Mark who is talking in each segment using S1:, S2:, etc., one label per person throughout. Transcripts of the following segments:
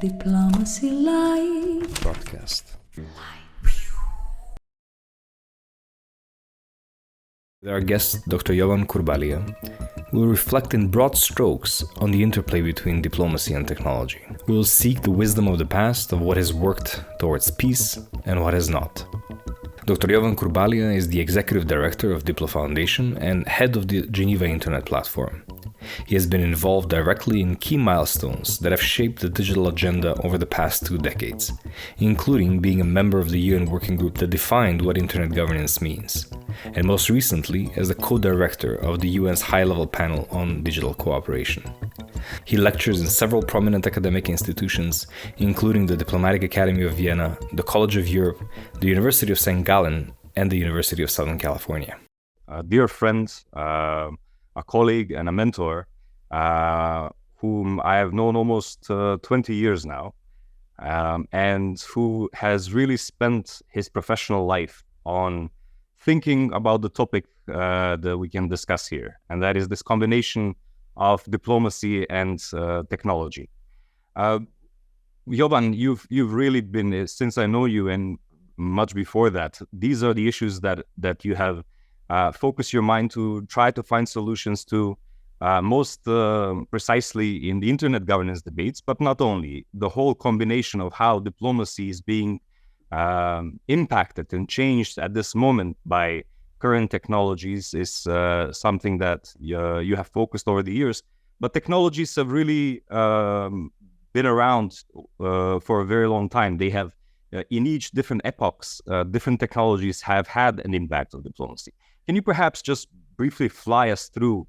S1: DiplomacyLight
S2: broadcast. With our guest, Dr. Jovan Kurbalija, we will reflect in broad strokes on the interplay between diplomacy and technology. We will seek the wisdom of the past, of what has worked towards peace and what has not. Dr. Jovan Kurbalija is the executive director of DiploFoundation and head of the Geneva internet platform. He has been involved directly in key milestones that have shaped the digital agenda over the past 2 decades, including being a member of the UN working group that defined what internet governance means, and most recently as the co-director of the UN's high-level panel on digital cooperation. He lectures in several prominent academic institutions, including the Diplomatic Academy of Vienna, the College of Europe, the University of St. Gallen, and the University of Southern California.
S3: Dear friend, a colleague and a mentor, whom I have known almost 20 years now, and who has really spent his professional life on thinking about the topic that we can discuss here, and that is this combination of diplomacy and technology. Jovan, you've really been, since I know you and much before that, these are the issues that you have focused your mind to try to find solutions to most precisely in the internet governance debates, but not only. The whole combination of how diplomacy is being impacted and changed at this moment by current technologies is something that you have focused over the years. But technologies have really been around for a very long time. They have, in each different epochs, different technologies have had an impact on diplomacy. Can you perhaps just briefly fly us through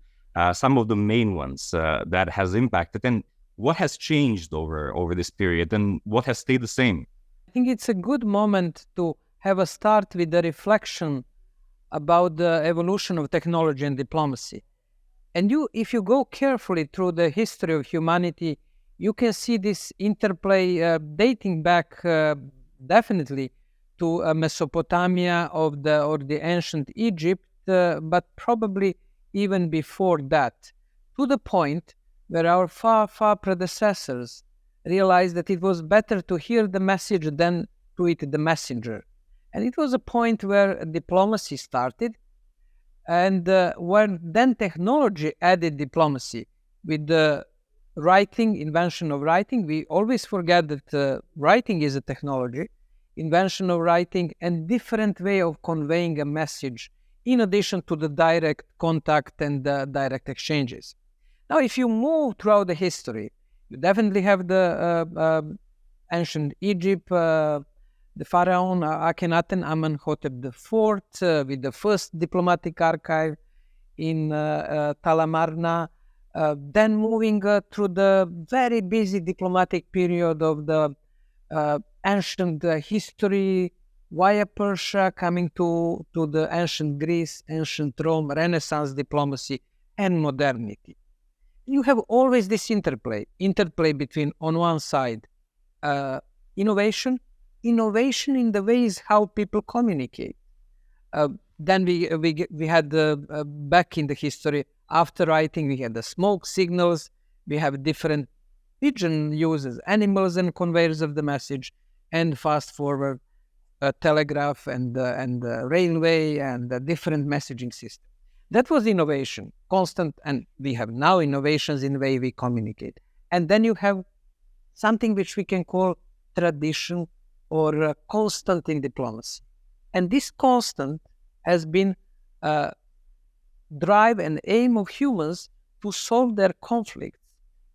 S3: some of the main ones that has impacted, and what has changed over this period, and what has stayed the same?
S4: I think it's a good moment to have a start with the reflection about the evolution of technology and diplomacy. And if you go carefully through the history of humanity, you can see this interplay dating back definitely to Mesopotamia or the ancient Egypt, but probably even before that, to the point where our far predecessors realized that it was better to hear the message than to eat the messenger. And it was a point where diplomacy started, and when then technology added diplomacy with the invention of writing. We always forget that writing is a technology, invention of writing, and different way of conveying a message in addition to the direct contact and the direct exchanges. Now, if you move throughout the history, you definitely have the ancient Egypt, the pharaoh Akhenaten Amenhotep IV with the first diplomatic archive in Talamarna, then moving through the very busy diplomatic period of the ancient history via Persia, coming to the ancient Greece, ancient Rome, Renaissance diplomacy, and modernity. You have always this interplay between, on one side, innovation in the ways how people communicate. Then we had back in the history, after writing, we had the smoke signals, we have different pigeon uses, animals and conveyors of the message, and fast forward telegraph and railway and the different messaging system. That was innovation, constant, and we have now innovations in the way we communicate. And then you have something which we can call tradition or constant in diplomacy. And this constant has been drive and aim of humans to solve their conflicts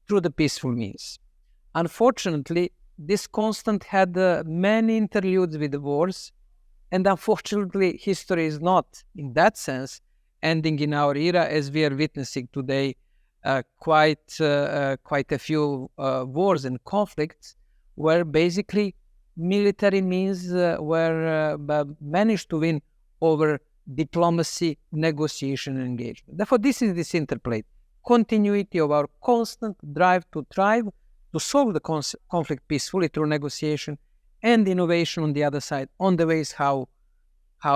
S4: through the peaceful means. Unfortunately, this constant had many interludes with the wars, and unfortunately, history is not, in that sense, ending in our era, as we are witnessing today quite a few wars and conflicts, where basically military means were managed to win over diplomacy, negotiation, and engagement. Therefore, this is this interplay, continuity of our constant drive to thrive, to solve the conflict peacefully through negotiation, and innovation on the other side, on the ways how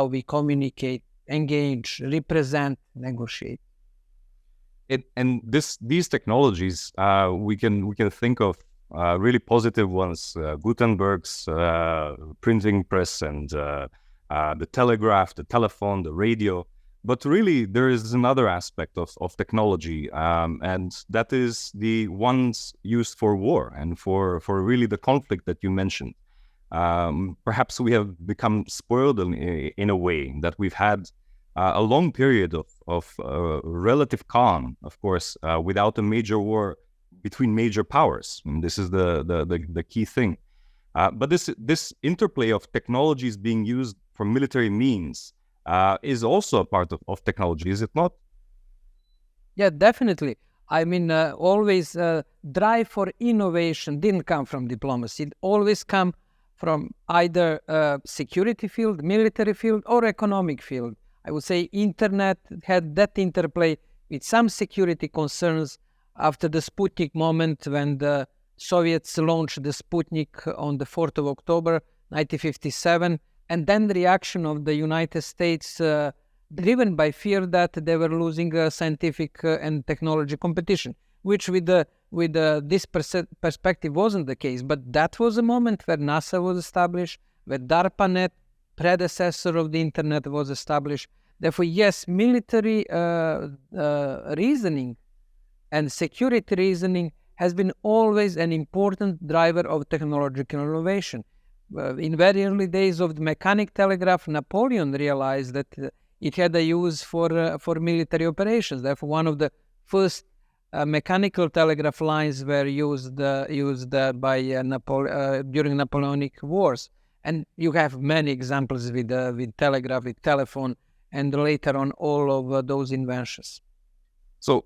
S4: we communicate, engage, represent, negotiate.
S3: These technologies, we can think of really positive ones, Gutenberg's printing press and the telegraph, the telephone, the radio. But really, there is another aspect of technology, and that is the ones used for war and for really the conflict that you mentioned. Perhaps we have become spoiled in a way that we've had a long period of relative calm, of course, without a major war between major powers. And this is the key thing. But this interplay of technologies being used for military means is also a part of technology, is it not?
S4: Yeah, definitely. I mean, always drive for innovation didn't come from diplomacy. It always come from either security field, military field, or economic field. I would say internet had that interplay with some security concerns after the Sputnik moment when the Soviets launched the Sputnik on the 4th of October, 1957, and then the reaction of the United States driven by fear that they were losing a scientific and technology competition, which with this perspective wasn't the case. But that was a moment where NASA was established, where DARPANET, predecessor of the internet, was established. Therefore, yes, military reasoning and security reasoning has been always an important driver of technological innovation. In very early days of the mechanic telegraph, Napoleon realized that it had a use for military operations. Therefore, one of the first mechanical telegraph lines were used by during Napoleonic Wars. And you have many examples with telegraph, with telephone, and later on all of those inventions.
S3: So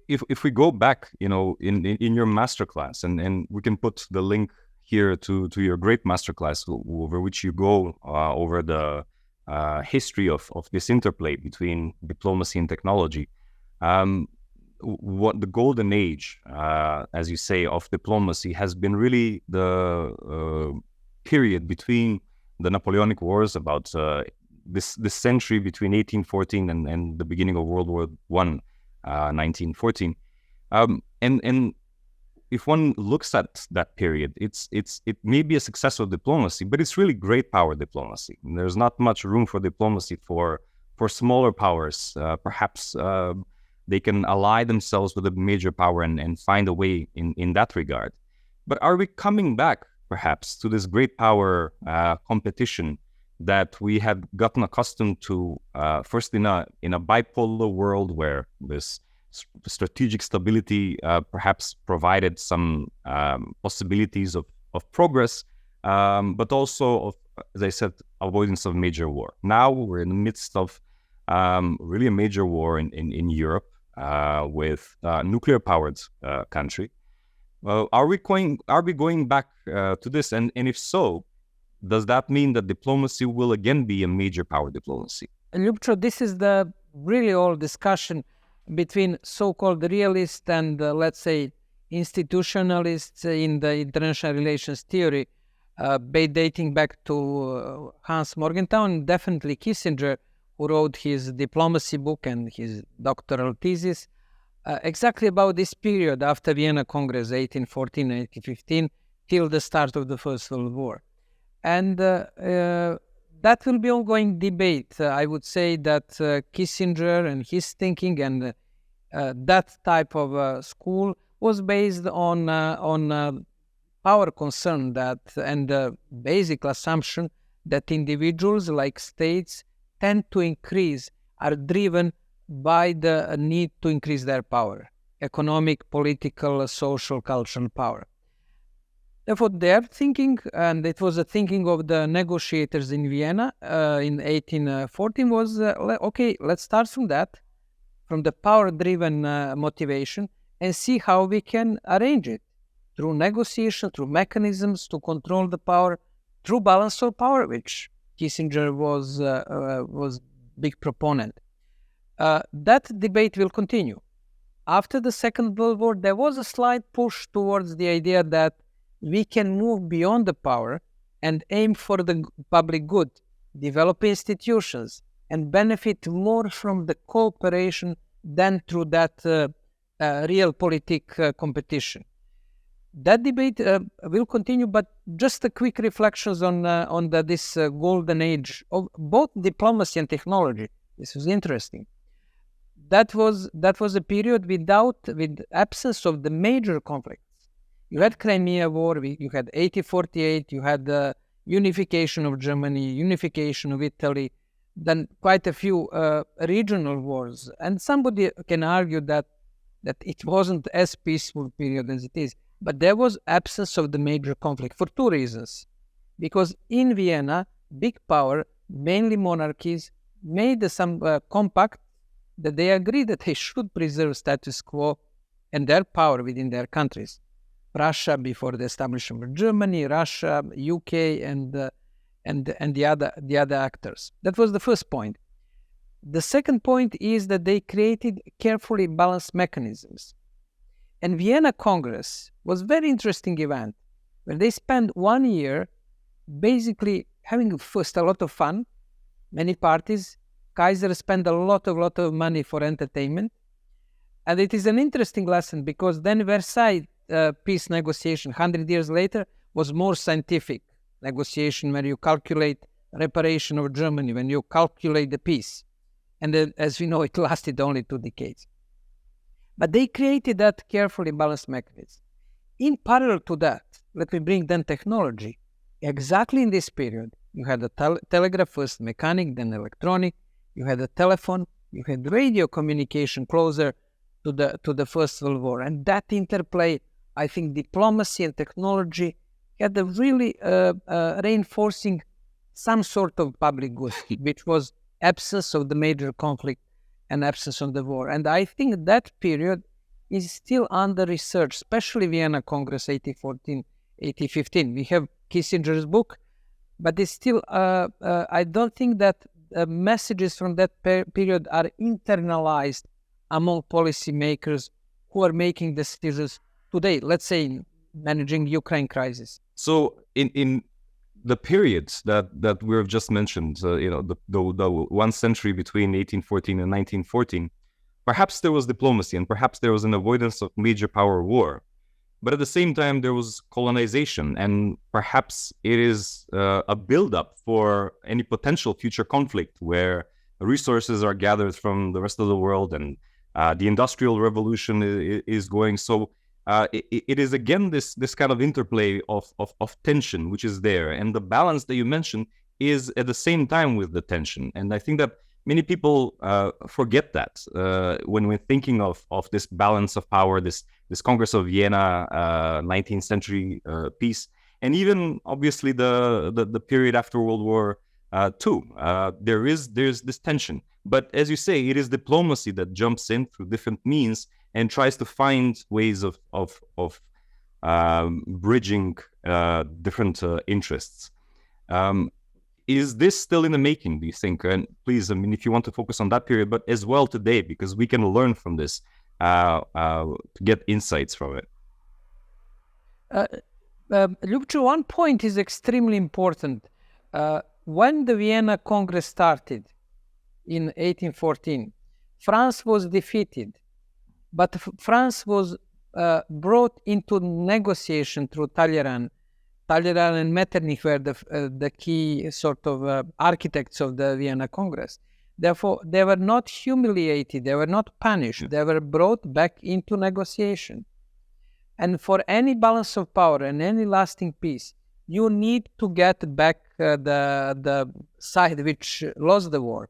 S3: if we go back, in your masterclass, and we can put the link here to your great masterclass over which you go over the history of this interplay between diplomacy and technology. What the golden age, as you say, of diplomacy has been really the period between the Napoleonic Wars, about this century between 1814 and the beginning of World War I, 1914. And if one looks at that period, it may be a success of diplomacy, but it's really great power diplomacy. And there's not much room for diplomacy for smaller powers. Perhaps they can ally themselves with a major power and find a way in that regard. But are we coming back, perhaps, to this great power competition that we had gotten accustomed to first in a bipolar world where this strategic stability perhaps provided some possibilities of progress, but also of, as I said, avoidance of major war. Now we're in the midst of really a major war in Europe with nuclear-powered country. Are we going back to this? And if so, does that mean that diplomacy will again be a major power diplomacy?
S4: Ljupco, this is the really old discussion between so-called realists and, let's say, institutionalists in the international relations theory, dating back to Hans Morgenthau and definitely Kissinger, who wrote his diplomacy book and his doctoral thesis exactly about this period after Vienna Congress, 1814, 1815, till the start of the First World War. And that will be ongoing debate. I would say that Kissinger and his thinking and that type of school was based on power concern and the basic assumption that individuals, like states, tend to increase, are driven by the need to increase their power, economic, political, social, cultural power. Therefore, their thinking, and it was the thinking of the negotiators in Vienna in 1814, was, okay, let's start from that, from the power-driven motivation, and see how we can arrange it through negotiation, through mechanisms to control the power, through balance of power, which Kissinger was big proponent. That debate will continue. After the Second World War, there was a slight push towards the idea that we can move beyond the power and aim for the public good, develop institutions, and benefit more from the cooperation than through that realpolitik competition. That debate will continue, but just a quick reflections on this golden age of both diplomacy and technology. This was interesting. That was a period with absence of the major conflicts. You had Crimea War, you had 1848, you had the unification of Germany, unification of Italy, then quite a few regional wars. And somebody can argue that it wasn't as peaceful period as it is. But there was absence of the major conflict for two reasons. Because in Vienna, big power, mainly monarchies, made some compact that they agreed that they should preserve status quo and their power within their countries. Russia before the establishment of Germany, Russia, UK, and the other actors. That was the first point. The second point is that they created carefully balanced mechanisms. And Vienna Congress was a very interesting event where they spent 1 year basically having first a lot of fun, many parties. Kaiser spent a lot of money for entertainment. And it is an interesting lesson because then Versailles peace negotiation 100 years later was more scientific negotiation where you calculate reparation of Germany, when you calculate the peace. And then, as we know, it lasted only 2 decades. But they created that carefully balanced mechanism. In parallel to that, let me bring then technology. Exactly in this period, you had the telegraph, first mechanic, then electronic. You had the telephone. You had radio communication closer to the First World War. And that interplay, I think diplomacy and technology had a really reinforcing some sort of public good, which was absence of the major conflict and absence of the war. And I think that period is still under research, especially Vienna Congress 1814, 1815. We have Kissinger's book, but it's still, I don't think that messages from that period are internalized among policymakers who are making decisions today, let's say in managing Ukraine crisis.
S3: So in the periods that we've just mentioned, the 1 century between 1814 and 1914, perhaps there was diplomacy and perhaps there was an avoidance of major power war. But at the same time, there was colonization, and perhaps it is a buildup for any potential future conflict where resources are gathered from the rest of the world and the Industrial Revolution is going. So it is again this kind of interplay of tension which is there, and the balance that you mentioned is at the same time with the tension. And I think that many people forget that when we're thinking of this balance of power, this Congress of Vienna, 19th century peace, and even obviously the period after World War II. There's this tension, but as you say, it is diplomacy that jumps in through different means and tries to find ways of bridging different interests. Is this still in the making, do you think? And please, I mean, if you want to focus on that period, but as well today, because we can learn from this to get insights from it.
S4: Ljupco, one point is extremely important. When the Vienna Congress started in 1814, France was defeated, but France was brought into negotiation through Talleyrand. Talleyrand and Metternich were the key sort of architects of the Vienna Congress. Therefore, they were not humiliated, they were not punished, they were brought back into negotiation. And for any balance of power and any lasting peace, you need to get back the side which lost the war.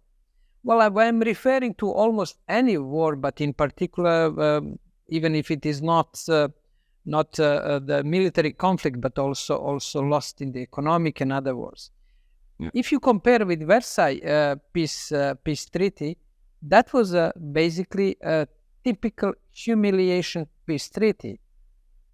S4: Well, I'm referring to almost any war, but in particular, even if it is not the military conflict, but also lost in the economic and other wars. Yeah. If you compare with Versailles peace treaty, that was basically a typical humiliation peace treaty,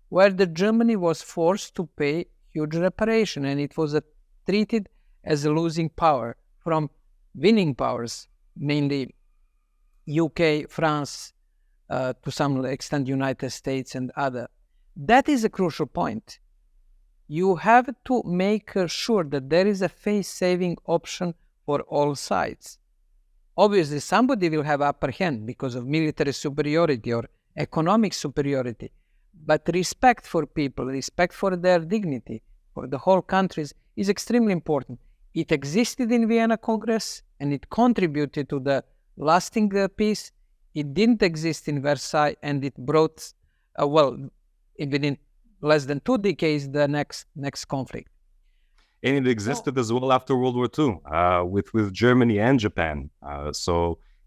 S4: where the Germany was forced to pay huge reparation, and it was treated as a losing power from winning powers, mainly UK, France, to some extent United States and other. That is a crucial point. You have to make sure that there is a face-saving option for all sides. Obviously, somebody will have upper hand because of military superiority or economic superiority, But respect for people, respect for their dignity, for the whole countries is extremely important. It existed in Vienna Congress and it contributed to the lasting peace. It didn't exist in Versailles and it brought, within less than 2 decades, the next conflict.
S3: And it existed as well after World War II with Germany and Japan.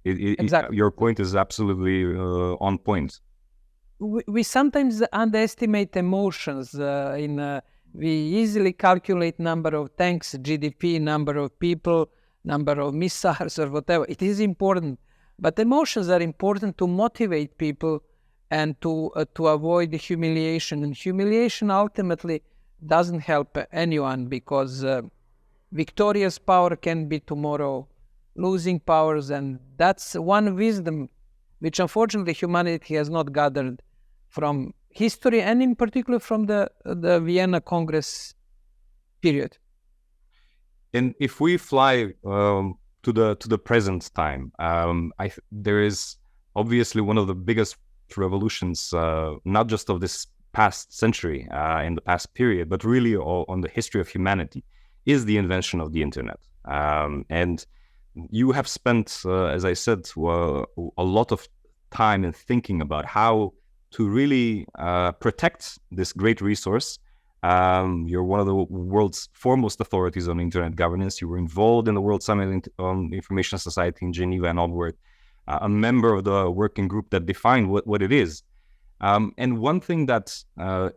S4: Exactly.
S3: Your point is absolutely on point.
S4: We sometimes underestimate emotions. We easily calculate number of tanks, GDP, number of people, number of missiles or whatever. It is important. But emotions are important to motivate people and to avoid humiliation. And humiliation ultimately doesn't help anyone, because victorious power can be tomorrow losing powers. And that's one wisdom which unfortunately humanity has not gathered from history, and in particular from the Vienna Congress period.
S3: And if we fly to the present time, there is obviously one of the biggest revolutions, not just of this past century, in the past period, but really on the history of humanity, is the invention of the internet. And you have spent, as I said, a lot of time in thinking about how to really protect this great resource. You're one of the world's foremost authorities on internet governance. You were involved in the World Summit on Information Society in Geneva and onward, a member of the working group that defined what it is. And one thing that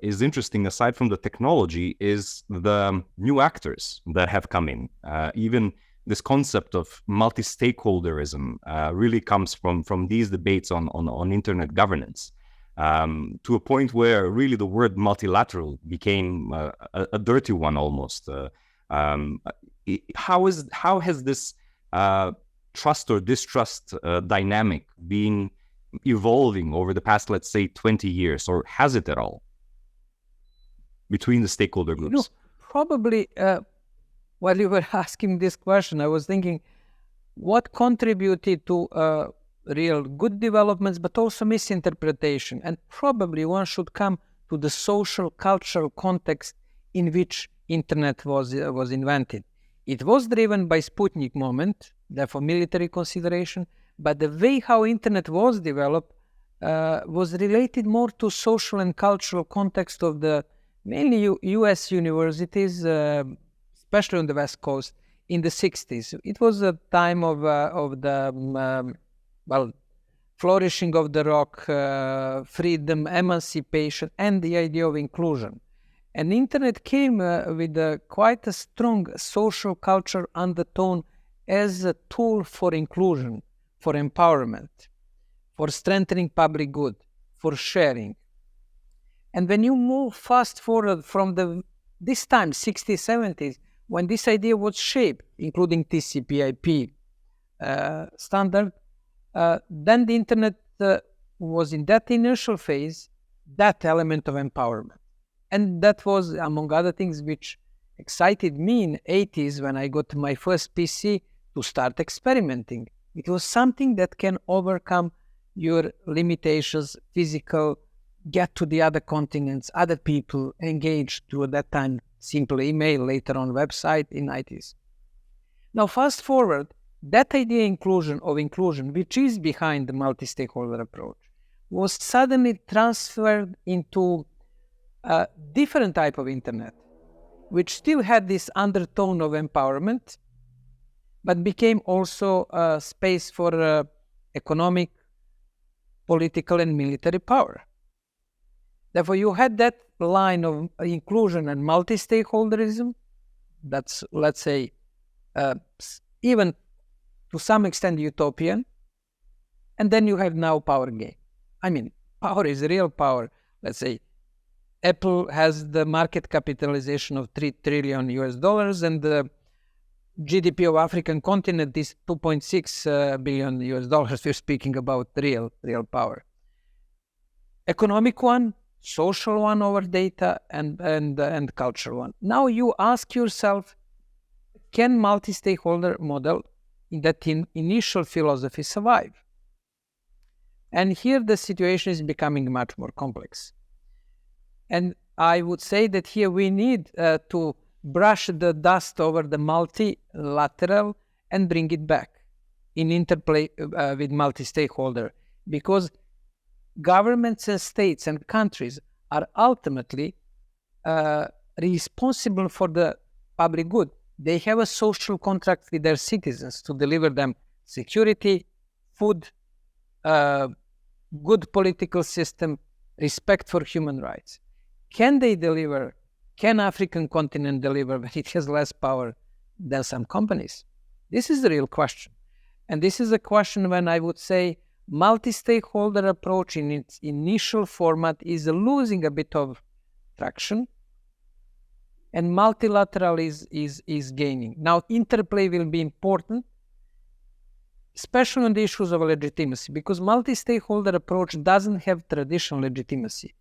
S3: is interesting, aside from the technology, is the new actors that have come in. Even this concept of multi-stakeholderism really comes from these debates on internet governance, to a point where really the word multilateral became a dirty one almost. How has this trust or distrust dynamic been evolving over the past, let's say, 20 years, or has it at all, between the stakeholder groups?
S4: Probably, while you were asking this question, I was thinking what contributed to real good developments, but also misinterpretation. And probably one should come to the social, cultural context in which internet was invented. It was driven by Sputnik moment, therefore military consideration, but the way how internet was developed was related more to social and cultural context of the mainly US universities, especially on the West Coast, in the 60s. It was a time of the flourishing of the rock, freedom, emancipation, and the idea of inclusion. And internet came with quite a strong social culture undertone as a tool for inclusion, for empowerment, for strengthening public good, for sharing. And when you move fast forward from this time, 60s, 70s, when this idea was shaped, including TCP/IP standard, then the internet was in that initial phase, that element of empowerment. And that was, among other things, which excited me in the 80s when I got my first PC to start experimenting. It was something that can overcome your limitations, physical, get to the other continents, other people, engage through that time, simple email, later on website in 90s. Now fast forward, that idea of inclusion, which is behind the multi-stakeholder approach, was suddenly transferred into a different type of internet, which still had this undertone of empowerment, but became also a space for economic, political, and military power. Therefore, you had that line of inclusion and multi-stakeholderism that's, let's say, even to some extent utopian. And then you have now power game. I mean, power is real power. Let's say Apple has the market capitalization of $3 trillion and the GDP of African continent is $2.6 billion. We're speaking about real power. Economic one, social one over data, and cultural one. Now you ask yourself, can multi-stakeholder model in that initial philosophy survive? And here the situation is becoming much more complex. And I would say that here we need to brush the dust over the multilateral and bring it back in interplay with multi-stakeholder, because governments and states and countries are ultimately responsible for the public good. They have a social contract with their citizens to deliver them security, food, good political system, respect for human rights. Can they deliver? Can African continent deliver when it has less power than some companies? This is the real question. And this is a question when I would say multi-stakeholder approach in its initial format is losing a bit of traction, and multilateral is gaining. Now, interplay will be important, especially on the issues of legitimacy, because multi-stakeholder approach doesn't have traditional legitimacy.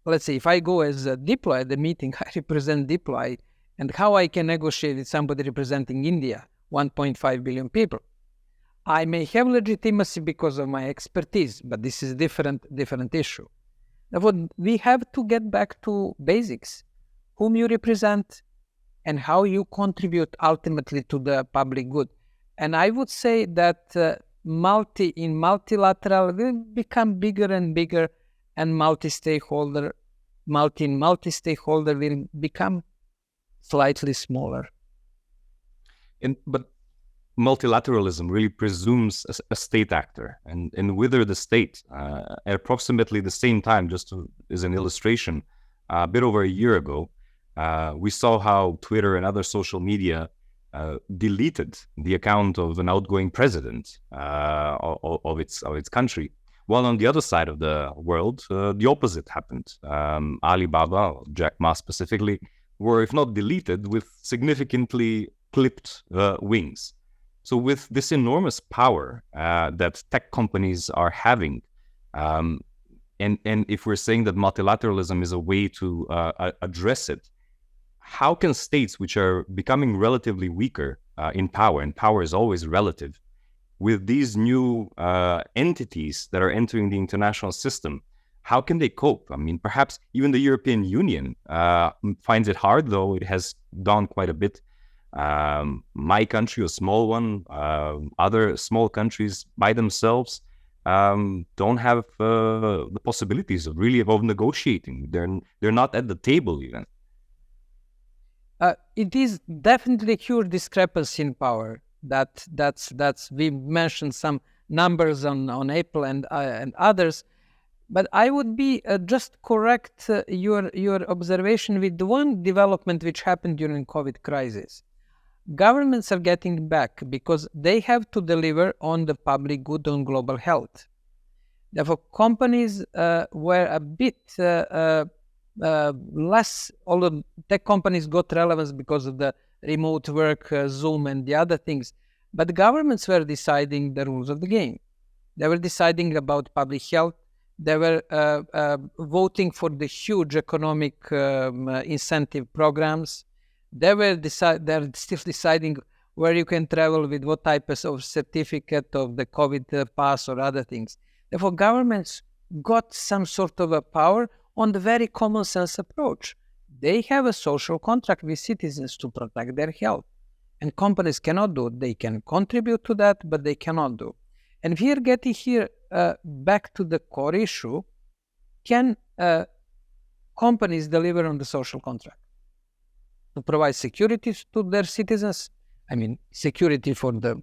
S4: Let's say if I go as a Diplo at the meeting, I represent Diplo, and how I can negotiate with somebody representing India, 1.5 billion people. I may have legitimacy because of my expertise, but this is different issue. Therefore, we have to get back to basics, whom you represent and how you contribute ultimately to the public good. And I would say that multilateral will become bigger and bigger, and multi-stakeholder will become slightly smaller.
S3: But multilateralism really presumes a state actor, and whether the state, at approximately the same time, as an illustration, a bit over a year ago, we saw how Twitter and other social media deleted the account of an outgoing president of its country. While on the other side of the world, the opposite happened. Alibaba, Jack Ma specifically, were, if not deleted, with significantly clipped wings. So with this enormous power that tech companies are having, and if we're saying that multilateralism is a way to address it, how can states which are becoming relatively weaker in power, and power is always relative, with these new entities that are entering the international system, how can they cope? I mean, perhaps even the European Union finds it hard, though it has done quite a bit. My country, a small one, other small countries by themselves don't have the possibilities of negotiating. They're not at the table even.
S4: It is definitely a huge discrepancy in power. That's we mentioned some numbers on Apple and others, but I would be just correct your observation with the one development which happened during COVID crisis. Governments are getting back because they have to deliver on the public good, on global health. Therefore, companies were a bit less, although tech companies got relevance because of the remote work, Zoom and the other things, but governments were deciding the rules of the game. They were deciding about public health. They were voting for the huge economic incentive programs. They're still deciding where you can travel with what type of certificate of the COVID pass or other things. Therefore, governments got some sort of a power on the very common sense approach. They have a social contract with citizens to protect their health. And companies cannot do it. They can contribute to that, but they cannot do. And we are getting here back to the core issue. Can companies deliver on the social contract? To provide security to their citizens, I mean, security for the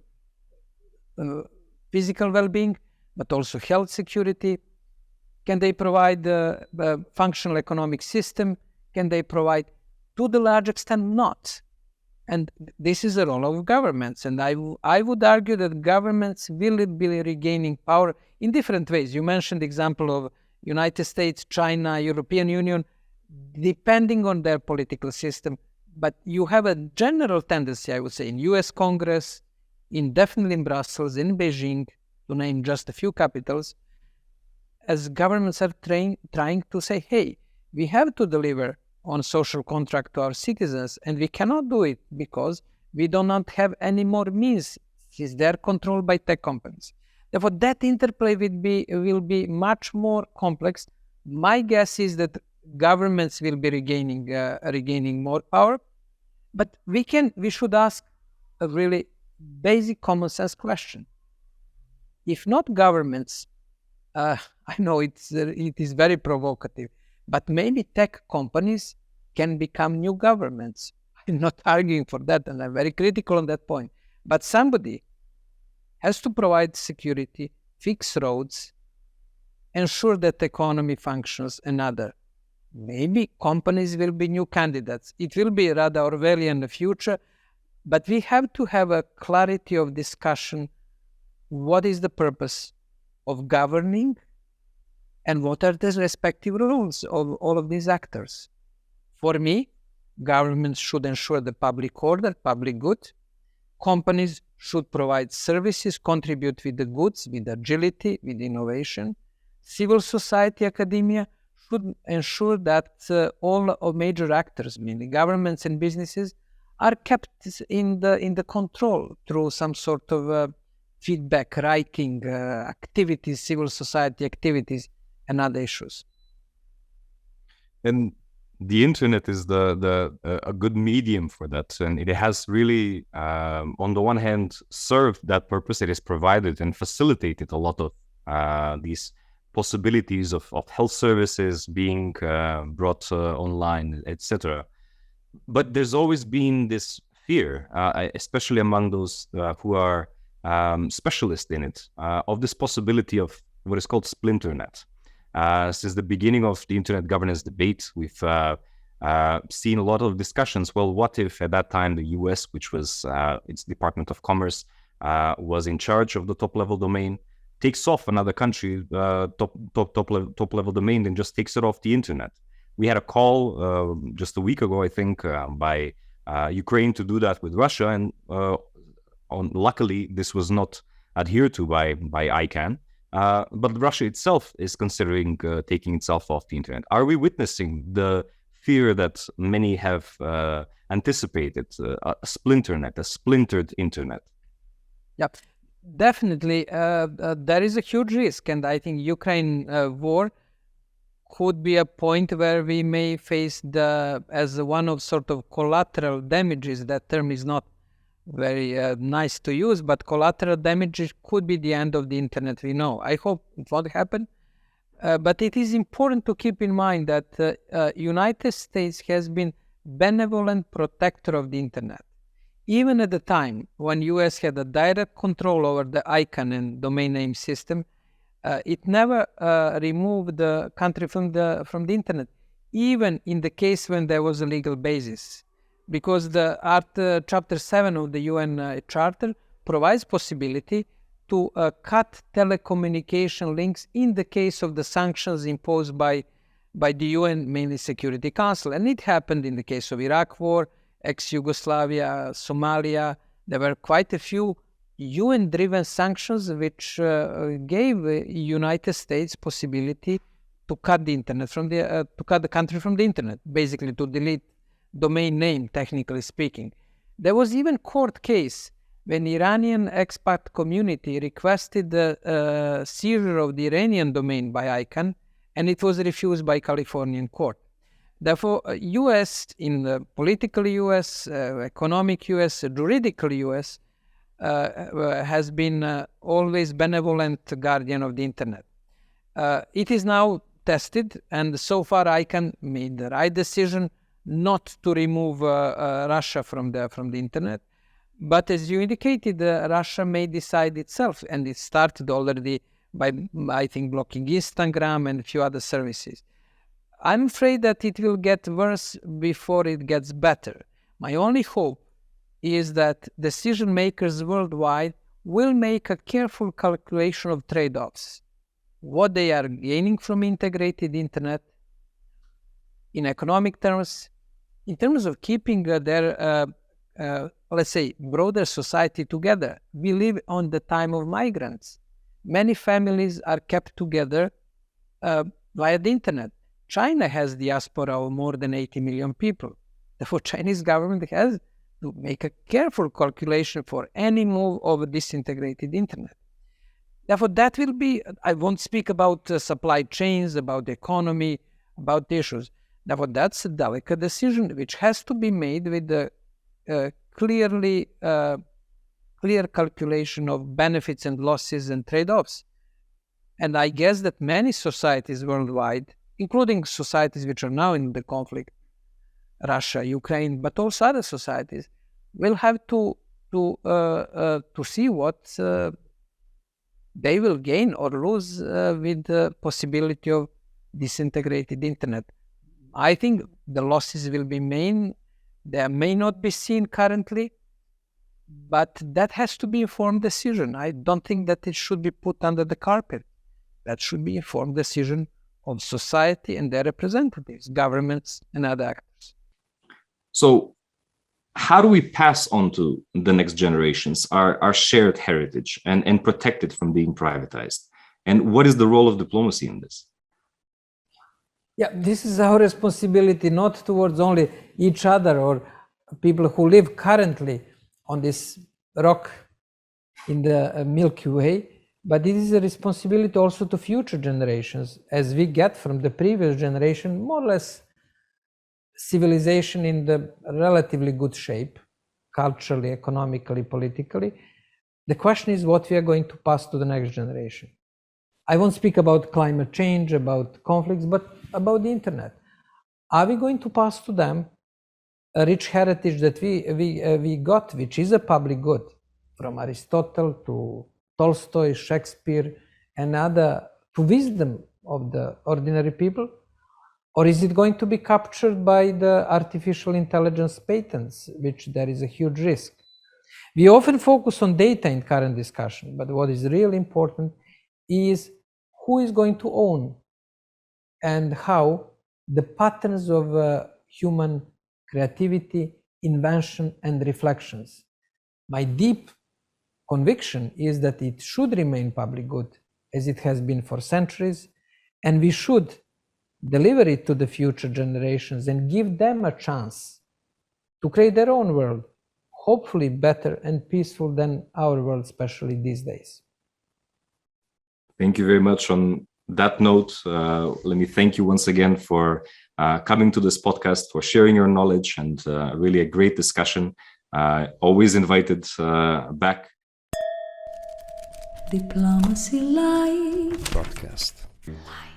S4: physical well-being, but also health security. Can they provide the functional economic system? Can they provide? To the large extent, not. And this is the role of governments. And I would argue that governments will be regaining power in different ways. You mentioned the example of United States, China, European Union, depending on their political system. But you have a general tendency, I would say, in US Congress, definitely in Brussels, in Beijing, to name just a few capitals, as governments are trying to say, hey, we have to deliver on social contract to our citizens, and we cannot do it because we do not have any more means, since they are controlled by tech companies. Therefore, that interplay will be much more complex, My guess is that governments will be regaining more power, but we should ask a really basic common sense question. If not governments, I know it is very provocative, but maybe tech companies can become new governments. I'm not arguing for that, and I'm very critical on that point. But somebody has to provide security, fix roads, ensure that the economy functions, and other. Maybe companies will be new candidates. It will be rather Orwellian in the future, but we have to have a clarity of discussion. What is the purpose of governing, and what are the respective roles of all of these actors? For me, governments should ensure the public order, public good. Companies should provide services, contribute with the goods, with agility, with innovation. Civil society, academia should ensure that all of major actors, meaning governments and businesses, are kept in the control through some sort of feedback, writing activities, civil society activities, and other issues.
S3: And the internet is a good medium for that, and it has really, on the one hand, served that purpose. It has provided and facilitated a lot of these possibilities of health services being brought online, etc. But there's always been this fear, especially among those who are specialists in it, of this possibility of what is called splinternet. Since the beginning of the internet governance debate, we've seen a lot of discussions. Well, what if at that time the US, which was its Department of Commerce, was in charge of the top-level domain, takes off another country top-level domain and just takes it off the internet? We had a call just a week ago, I think, by Ukraine to do that with Russia, and luckily this was not adhered to by ICANN. But Russia itself is considering taking itself off the internet. Are we witnessing the fear that many have anticipated, a splinternet, a splintered internet?
S4: Yeah, definitely. There is a huge risk, and I think Ukraine war could be a point where we may face as one of sort of collateral damages. That term is not very nice to use, but collateral damage could be the end of the internet. We know. I hope it won't happen, but it is important to keep in mind that United States has been benevolent protector of the internet. Even at the time when US had a direct control over the ICANN and domain name system, it never removed the country from the internet, even in the case when there was a legal basis. Because the Chapter 7 of the UN Charter provides possibility to cut telecommunication links in the case of the sanctions imposed by the UN, mainly Security Council. And it happened in the case of Iraq war, ex-Yugoslavia, Somalia. There were quite a few UN-driven sanctions which gave United States possibility to cut the internet to cut the country from the internet, basically to delete domain name, technically speaking. There was even court case when Iranian expat community requested the seizure of the Iranian domain by ICANN, and it was refused by Californian court. Therefore, US, in the political US, economic US, juridical US, has been always benevolent guardian of the internet. It is now tested, and so far ICANN made the right decision not to remove Russia from the internet. But as you indicated, Russia may decide itself, and it started already by, I think, blocking Instagram and a few other services. I'm afraid that it will get worse before it gets better. My only hope is that decision makers worldwide will make a careful calculation of trade-offs. What they are gaining from integrated internet in economic terms, in terms of keeping their, let's say, broader society together. We live on the time of migrants. Many families are kept together via the internet. China has a diaspora of more than 80 million people. Therefore, Chinese government has to make a careful calculation for any move of a disintegrated internet. Therefore, that will be, I won't speak about supply chains, about the economy, about the issues. Therefore, that's a delicate decision which has to be made with the clear calculation of benefits and losses and trade-offs. And I guess that many societies worldwide, including societies which are now in the conflict, Russia, Ukraine, but also other societies, will have to see what they will gain or lose with the possibility of disintegrated internet. I think the losses will be main. They may not be seen currently, but that has to be an informed decision. I don't think that it should be put under the carpet. That should be an informed decision of society and their representatives, governments and other actors.
S3: So how do we pass on to the next generations our shared heritage and protect it from being privatized? And what is the role of diplomacy in this?
S4: Yeah, this is our responsibility, not towards only each other or people who live currently on this rock in the Milky Way, but it is a responsibility also to future generations, as we get from the previous generation more or less civilization in the relatively good shape, culturally, economically, politically. The question is what we are going to pass to the next generation. I won't speak about climate change, about conflicts, but about the internet. Are we going to pass to them a rich heritage that we got, which is a public good, from Aristotle to Tolstoy, Shakespeare, and other, to wisdom of the ordinary people? Or is it going to be captured by the artificial intelligence patents, which there is a huge risk? We often focus on data in current discussion, but what is really important is who is going to own and how the patterns of human creativity, invention, and reflections. My deep conviction is that it should remain public good, as it has been for centuries, and we should deliver it to the future generations and give them a chance to create their own world, hopefully better and peaceful than our world, especially these days.
S3: Thank you very much. On that note, let me thank you once again for coming to this podcast, for sharing your knowledge, and really a great discussion. Always invited back.
S1: Diplomacy Light
S2: Broadcast.
S1: Light.